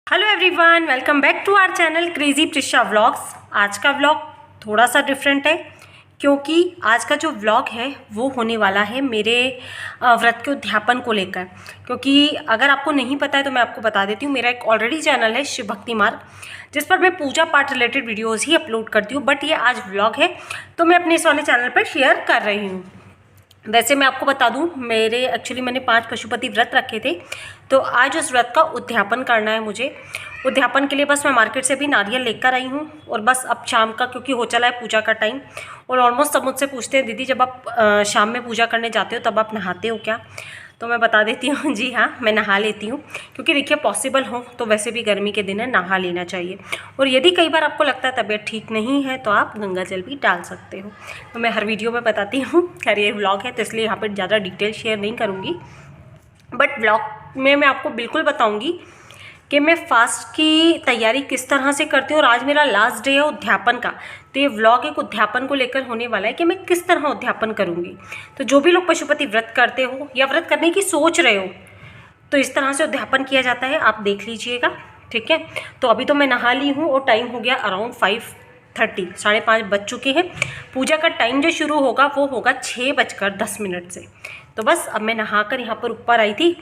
Hello everyone, welcome back to our channel crazy Prisha vlogs. आज का vlog थोड़ा सा डिफरेंट है क्योंकि आज का जो व्लॉग है वो होने वाला है मेरे व्रत के उद्यापन को लेकर। क्योंकि अगर आपको नहीं पता है तो मैं आपको बता देती हूँ, मेरा एक ऑलरेडी चैनल है शिव भक्ति मार्ग, जिस पर मैं पूजा पाठ रिलेटेड वीडियोज़ ही अपलोड करती हूँ। बट ये आज व्लॉग है तो मैं अपने इस वाले चैनल पर शेयर कर रही हूँ। वैसे मैं आपको बता दूं, मैंने 5 पशुपति व्रत रखे थे, तो आज उस व्रत का उद्यापन करना है मुझे। उद्यापन के लिए बस मैं मार्केट से भी नारियल लेकर आई हूँ और बस अब शाम का, क्योंकि हो चला है पूजा का टाइम। और ऑलमोस्ट सब मुझसे पूछते हैं, दीदी जब आप शाम में पूजा करने जाते हो तब आप नहाते हो क्या? तो मैं बता देती हूँ, जी हाँ, मैं नहा लेती हूँ। क्योंकि देखिए पॉसिबल हो तो वैसे भी गर्मी के दिन है, नहा लेना चाहिए। और यदि कई बार आपको लगता है तबीयत ठीक नहीं है तो आप गंगा जल भी डाल सकते हो। तो मैं हर वीडियो में बताती हूँ। खैर ये व्लॉग है तो इसलिए यहाँ पर ज़्यादा डिटेल शेयर नहीं करूँगी, बट व्लॉग में मैं आपको बिल्कुल बताऊँगी कि मैं फास्ट की तैयारी किस तरह से करती हूँ। और आज मेरा लास्ट डे है उद्यापन का, तो ये व्लॉग एक उद्यापन को लेकर होने वाला है कि मैं किस तरह उद्यापन करूँगी। तो जो भी लोग पशुपति व्रत करते हो या व्रत करने की सोच रहे हो तो इस तरह से उद्यापन किया जाता है, आप देख लीजिएगा, ठीक है। तो अभी तो मैं नहा ली हूँ और टाइम हो गया अराउंड 5:30, 5:30 बज चुके हैं। पूजा का टाइम जो शुरू होगा वो होगा 6:10 से। तो बस अब मैं नहाकर यहाँ पर ऊपर आई थी,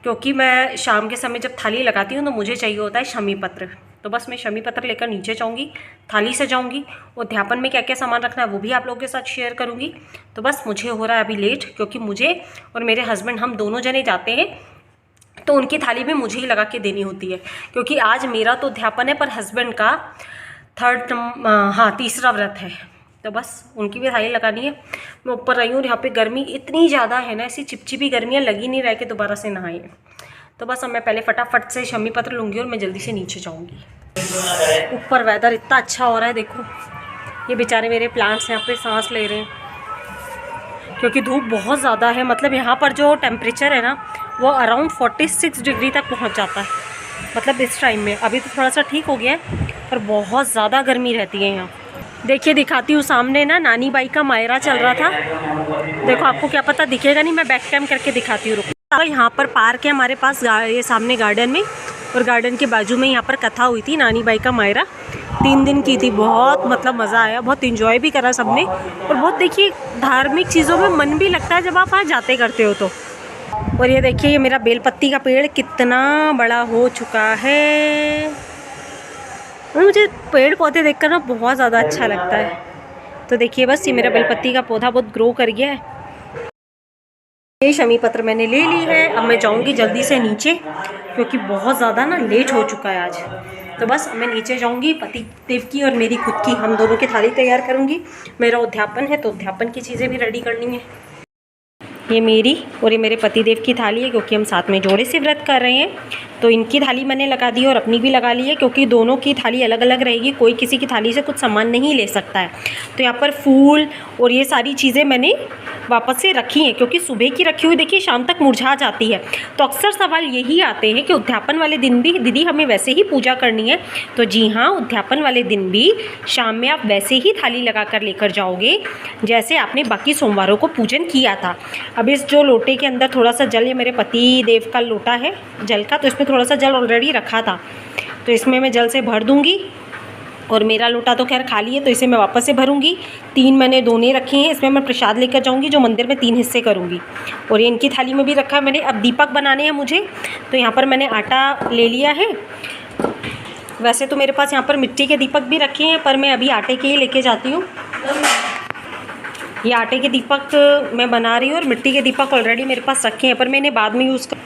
क्योंकि मैं शाम के समय जब थाली लगाती हूँ तो मुझे चाहिए होता है शमी पत्र। तो बस मैं शमी पत्र लेकर नीचे जाऊँगी, थाली सजाऊँगी। उद्यापन में क्या क्या सामान रखना है वो भी आप लोगों के साथ शेयर करूँगी। तो बस मुझे हो रहा है अभी लेट, क्योंकि मुझे और मेरे हस्बैंड हम दोनों जने जाते हैं तो उनकी थाली भी मुझे ही लगा के देनी होती है। क्योंकि आज मेरा तो उद्यापन है पर हस्बैंड का तीसरा व्रत है, तो बस उनकी भी थाली लगानी है। मैं ऊपर रही हूँ, यहाँ पे गर्मी इतनी ज़्यादा है ना, ऐसी चिपचिपी गर्मियाँ लगी नहीं रह के दोबारा से नहाई। तो बस अब मैं पहले फटाफट से शमी पत्र लूँगी और मैं जल्दी से नीचे जाऊँगी। ऊपर वेदर इतना अच्छा हो रहा है, देखो ये बेचारे मेरे प्लांट्स यहाँ पे सांस ले रहे हैं, क्योंकि धूप बहुत ज़्यादा है। मतलब यहाँ पर जो टेम्परेचर है ना वो अराउंड 46 डिग्री तक पहुँच जाता है, मतलब इस टाइम में। अभी तो थोड़ा सा ठीक हो गया है पर बहुत ज़्यादा गर्मी रहती है यहाँ। देखिए दिखाती हूँ, सामने ना नानी बाई का मायरा चल रहा था। देखो आपको क्या पता दिखेगा नहीं, मैं बैक कैम करके दिखाती हूँ। यहाँ पर पार्क है हमारे पास, ये सामने गार्डन में, और गार्डन के बाजू में यहाँ पर कथा हुई थी नानी बाई का मायरा, 3 दिन की थी। बहुत मतलब मज़ा आया, बहुत इन्जॉय भी करा सबने। और बहुत देखिए धार्मिक चीज़ों में मन भी लगता है जब आप वहाँ जाते करते हो तो। और ये देखिए ये मेरा बेलपत्ती का पेड़ कितना बड़ा हो चुका है। मुझे पेड़ पौधे देखकर ना बहुत ज़्यादा अच्छा लगता है। तो देखिए बस ये मेरा बेलपत्ती का पौधा बहुत ग्रो कर गया है। ये शमी पत्र मैंने ले ली है। अब मैं जाऊंगी जल्दी से नीचे, क्योंकि बहुत ज़्यादा ना लेट हो चुका है आज। तो बस मैं नीचे जाऊंगी, पति देव की और मेरी खुद की, हम दोनों की थाली तैयार करूंगी। मेरा उद्यापन है तो उद्यापन की चीज़ें भी रेडी करनी है। ये मेरी और ये मेरे पतिदेव की थाली है, क्योंकि हम साथ में जोड़े से व्रत कर रहे हैं। तो इनकी थाली मैंने लगा दी और अपनी भी लगा ली है, क्योंकि दोनों की थाली अलग अलग रहेगी, कोई किसी की थाली से कुछ सामान नहीं ले सकता है। तो यहाँ पर फूल और ये सारी चीज़ें मैंने वापस से रखी हैं, क्योंकि सुबह की रखी हुई देखिए शाम तक मुरझा जाती है। तो अक्सर सवाल यही आते हैं कि उद्यापन वाले दिन भी दीदी हमें वैसे ही पूजा करनी है। तो जी हाँ, उद्यापन वाले दिन भी शाम में आप वैसे ही थाली लगा कर लेकर जाओगे जैसे आपने बाकी सोमवारों को पूजन किया था। अब इस जो लोटे के अंदर थोड़ा सा जल, ये मेरे पति देव का लोटा है जल का, तो इसमें थोड़ा सा जल ऑलरेडी रखा था, तो इसमें मैं जल से भर दूंगी। और मेरा लोटा तो खैर खाली है तो इसे मैं वापस से भरूंगी। 3 मैंने दोने रखे हैं, इसमें मैं प्रसाद लेकर जाऊंगी जो मंदिर में 3 हिस्से करूंगी। और ये इनकी थाली में भी रखा है मैंने। अब दीपक बनाने हैं मुझे, तो यहाँ पर मैंने आटा ले लिया है। वैसे तो मेरे पास यहाँ पर मिट्टी के दीपक भी रखे हैं, पर मैं अभी आटे के ही लेके जाती हूँ। ये आटे के दीपक मैं बना रही हूँ और मिट्टी के दीपक ऑलरेडी मेरे पास रखे हैं, पर मैं इन्हें बाद में यूज़ कर।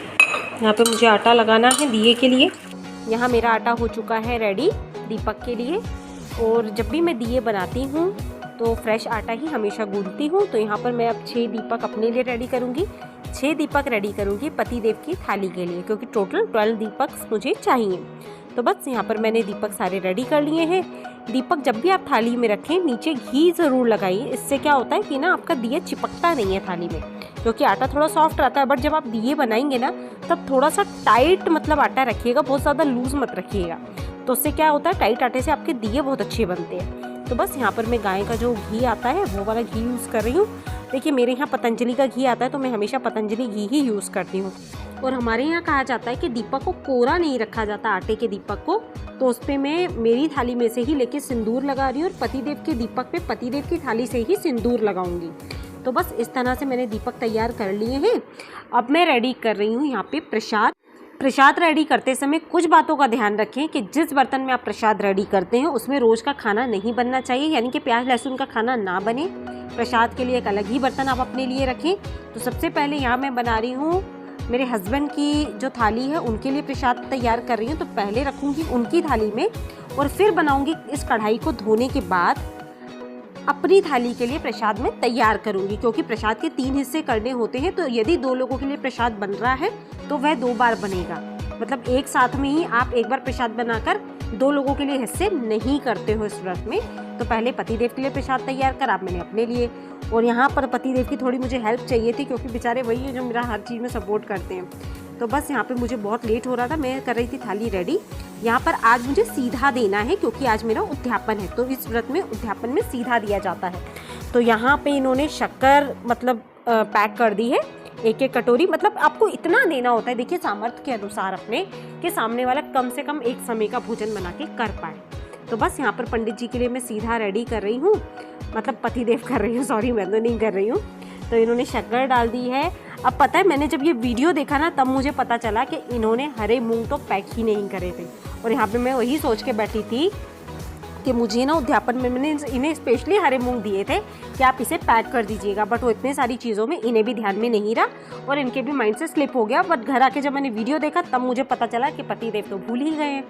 यहाँ पे मुझे आटा लगाना है दिए के लिए। यहाँ मेरा आटा हो चुका है रेडी दीपक के लिए। और जब भी मैं दिए बनाती हूँ तो फ्रेश आटा ही हमेशा गूंथती हूँ। तो यहाँ पर मैं अब 6 दीपक अपने लिए रेडी करूँगी, 6 दीपक रेडी करूँगी पति देव की थाली के लिए, क्योंकि टोटल 12 दीपक मुझे चाहिए। तो बस यहाँ पर मैंने दीपक सारे रेडी कर लिए हैं। दीपक जब भी आप थाली में रखें नीचे घी ज़रूर लगाइए, इससे क्या होता है कि ना आपका दिया चिपकता नहीं है थाली में, क्योंकि आटा थोड़ा सॉफ्ट रहता है। बट जब आप दिए बनाएंगे ना तब थोड़ा सा टाइट मतलब आटा रखिएगा, बहुत ज़्यादा लूज़ मत रखिएगा। तो उससे क्या होता है, टाइट आटे से आपके दिए बहुत अच्छे बनते हैं। तो बस यहाँ पर मैं गाय का जो घी आता है वो वाला घी यूज़ कर रही हूँ। देखिए मेरे यहाँ पतंजलि का घी आता है तो मैं हमेशा पतंजलि घी ही यूज़ करती हूँ। और हमारे यहाँ कहा जाता है कि दीपक को कोरा नहीं रखा जाता, आटे के दीपक को। तो उस पर मैं मेरी थाली में से ही लेके सिंदूर लगा रही हूँ और पतिदेव के दीपक पे पतिदेव की थाली से ही सिंदूर लगाऊंगी। तो बस इस तरह से मैंने दीपक तैयार कर लिए हैं। अब मैं रेडी कर रही हूँ यहाँ पे प्रसाद रेडी करते समय कुछ बातों का ध्यान रखें कि जिस बर्तन में आप प्रसाद रेडी करते हैं उसमें रोज़ का खाना नहीं बनना चाहिए, यानी कि प्याज लहसुन का खाना ना बने। प्रसाद के लिए एक अलग ही बर्तन आप अपने लिए रखें। तो सबसे पहले यहाँ मैं बना रही हूँ मेरे हस्बैंड की जो थाली है उनके लिए प्रसाद तैयार कर रही हूँ। तो पहले रखूँगी उनकी थाली में और फिर बनाऊँगी इस कढ़ाई को धोने के बाद अपनी थाली के लिए प्रसाद में तैयार करूँगी, क्योंकि प्रसाद के 3 हिस्से करने होते हैं। तो यदि 2 लोगों के लिए प्रसाद बन रहा है तो वह 2 बार बनेगा, मतलब एक साथ में ही आप एक बार प्रसाद बनाकर 2 लोगों के लिए हिस्से नहीं करते हो इस व्रत में। तो पहले पतिदेव के लिए प्रसाद तैयार कर, आप मैंने अपने लिए। और यहाँ पर पतिदेव की थोड़ी मुझे हेल्प चाहिए थी, क्योंकि बेचारे वही है जो मेरा हर चीज़ में सपोर्ट करते हैं। तो बस यहाँ पे मुझे बहुत लेट हो रहा था, मैं कर रही थी थाली रेडी। यहाँ पर आज मुझे सीधा देना है क्योंकि आज मेरा उद्यापन है, तो इस व्रत में उद्यापन में सीधा दिया जाता है। तो यहाँ पे इन्होंने शक्कर मतलब पैक कर दी है, एक एक कटोरी, मतलब आपको इतना देना होता है, देखिए सामर्थ्य के अनुसार अपने, कि सामने वाला कम से कम एक समय का भोजन बना के कर पाए। तो बस यहाँ पर पंडित जी के लिए मैं सीधा रेडी कर रही हूँ, मतलब पतिदेव कर रही हूँ, सॉरी मैं तो नहीं कर रही हूँ। तो इन्होंने शक्कर डाल दी है। अब पता है मैंने जब ये वीडियो देखा ना तब मुझे पता चला कि इन्होंने हरे मूंग तो पैक ही नहीं करे थे। और यहाँ पे मैं वही सोच के बैठी थी कि मुझे ना उद्यापन में मैंने इन्हें स्पेशली हरे मूंग दिए थे कि आप इसे पैक कर दीजिएगा, बट वो इतनी सारी चीज़ों में इन्हें भी ध्यान में नहीं रहा और इनके भी माइंड से स्लिप हो गया। बट घर आके जब मैंने वीडियो देखा तब मुझे पता चला कि पतिदेव तो भूल ही गए हैं,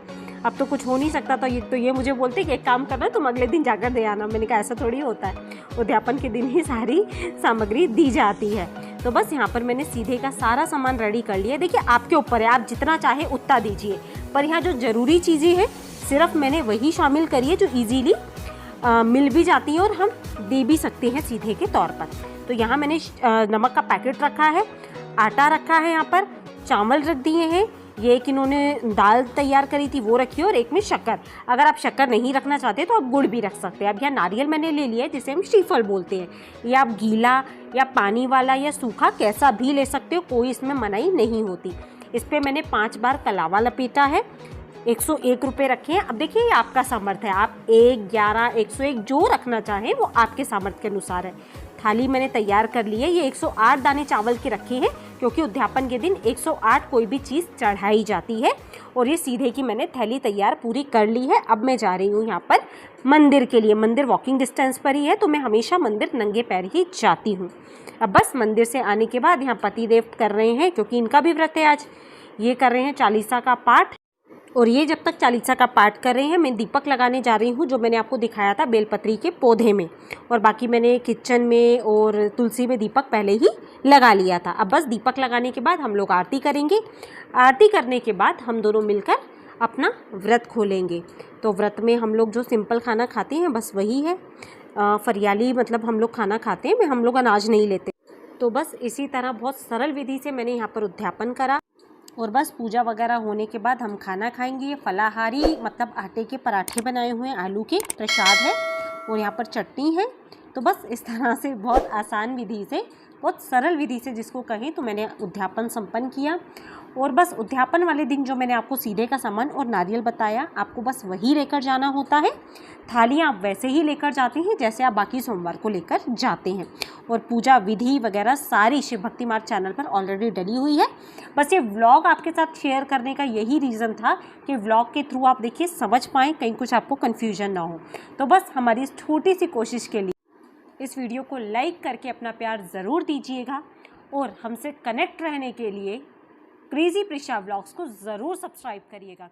अब तो कुछ हो नहीं सकता। तो ये मुझे बोलते कि एक काम करना तुम अगले दिन जाकर दे आना। मैंने कहा ऐसा थोड़ी होता है, उद्यापन के दिन ही सारी सामग्री दी जाती है। तो बस यहाँ पर मैंने सीधे का सारा सामान रेडी कर लिया। देखिए आपके ऊपर है, आप जितना चाहे उतना दीजिए, पर यहाँ जो ज़रूरी चीज़ें हैं सिर्फ मैंने वही शामिल करी है जो इजीली मिल भी जाती हैं और हम दे भी सकते हैं सीधे के तौर पर। तो यहाँ मैंने नमक का पैकेट रखा है, आटा रखा है, यहाँ पर चावल रख दिए हैं, ये एक इन्होंने दाल तैयार करी थी वो रखी है, और एक में शक्कर। अगर आप शक्कर नहीं रखना चाहते तो आप गुड़ भी रख सकते हैं। अब यहाँ नारियल मैंने ले लिया है जिसे हम श्रीफल बोलते हैं, या आप गीला या पानी वाला या सूखा कैसा भी ले सकते हो, कोई इसमें मनाही नहीं होती। इस पर मैंने 5 बार कलावा लपेटा है, 101 रुपये रखे हैं। अब देखिए ये आपका सामर्थ्य है, आप 1, 11, 101 जो रखना चाहें वो आपके सामर्थ्य के अनुसार है। थाली मैंने तैयार कर ली है, ये 108 दाने चावल के रखे हैं क्योंकि उद्यापन के दिन 108 कोई भी चीज़ चढ़ाई जाती है। और ये सीधे की मैंने थैली तैयार पूरी कर ली है। अब मैं जा रही हूँ यहाँ पर मंदिर के लिए, मंदिर वॉकिंग डिस्टेंस पर ही है तो मैं हमेशा मंदिर नंगे पैर ही जाती हूँ। अब बस मंदिर से आने के बाद यहाँ पतिदेव कर रहे हैं, क्योंकि इनका भी व्रत है आज, ये कर रहे हैं चालीसा का पाठ। और ये जब तक चालीसा का पाठ कर रहे हैं मैं दीपक लगाने जा रही हूँ, जो मैंने आपको दिखाया था बेलपत्री के पौधे में। और बाकी मैंने किचन में और तुलसी में दीपक पहले ही लगा लिया था। अब बस दीपक लगाने के बाद हम लोग आरती करेंगे। आरती करने के बाद हम दोनों मिलकर अपना व्रत खोलेंगे। तो व्रत में हम लोग जो सिंपल खाना खाते हैं बस वही है, फरियाली मतलब हम लोग खाना खाते हैं, हम लोग अनाज नहीं लेते। तो बस इसी तरह बहुत सरल विधि से मैंने यहाँ पर उद्यापन करा। और बस पूजा वगैरह होने के बाद हम खाना खाएंगे। ये फलाहारी मतलब आटे के पराठे बनाए हुए हैं, आलू के प्रसाद है, और यहाँ पर चटनी है। तो बस इस तरह से बहुत आसान विधि से, बहुत सरल विधि से जिसको कहें, तो मैंने उद्यापन संपन्न किया। और बस उद्यापन वाले दिन जो मैंने आपको सीधे का सामान और नारियल बताया, आपको बस वही लेकर जाना होता है। थालियाँ आप वैसे ही लेकर जाते हैं जैसे आप बाकी सोमवार को लेकर जाते हैं। और पूजा विधि वगैरह सारी शिव भक्ति मार्ग चैनल पर ऑलरेडी डली हुई है। बस ये व्लॉग आपके साथ शेयर करने का यही रीज़न था कि व्लॉग के थ्रू आप देखिए समझ पाएँ, कहीं कुछ आपको कन्फ्यूजन ना हो। तो बस हमारी इस छोटी सी कोशिश के लिए इस वीडियो को लाइक करके अपना प्यार ज़रूर दीजिएगा, और हमसे कनेक्ट रहने के लिए क्रेज़ी प्रिशा व्लॉग्स को ज़रूर सब्सक्राइब करिएगा।